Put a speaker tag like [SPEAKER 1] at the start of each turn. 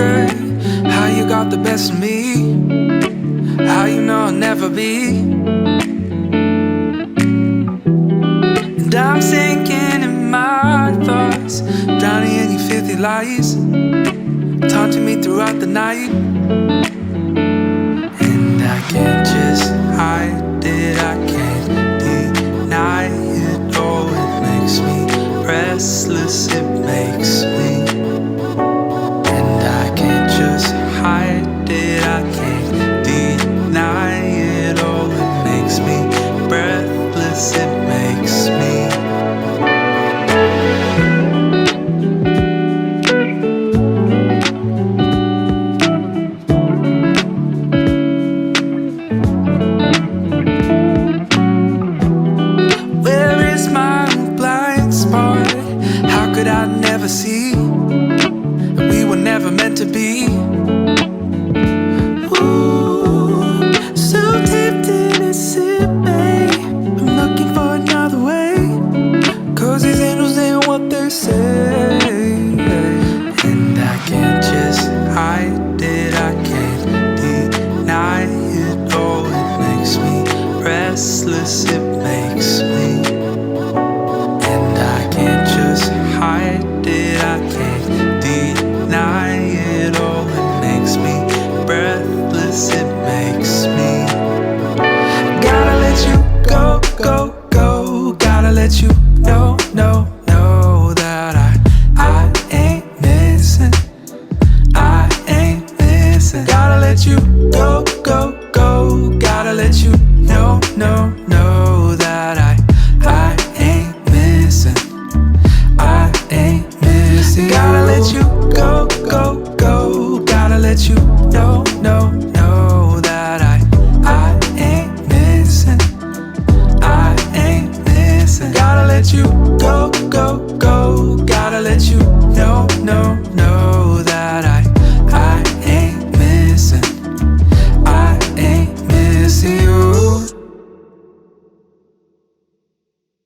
[SPEAKER 1] wonder how you got the best of me, how you know I'll never be. And I'm sinking in my thoughts, drowning in your filthy lies, taunting me throughout the night. And I can't just hide it, I can't deny it. Oh, it makes me restless, it makes me. And I can't just hide it, I can't deny it. Oh, it makes me breathless, it makes me. I never see, we were never meant to be. Ooh, so deep in it, sit me. I'm looking for another way, 'cause these angels ain't what they say. And I can't just hide it, I can't deny it. Oh, it makes me restless, it makes me. And I can't just hide it, I can't deny it. Oh, it makes me breathless, it makes me. Gotta let you go, go, go. Gotta let you know, know, know that I ain't missing, I ain't missing. Gotta let you go,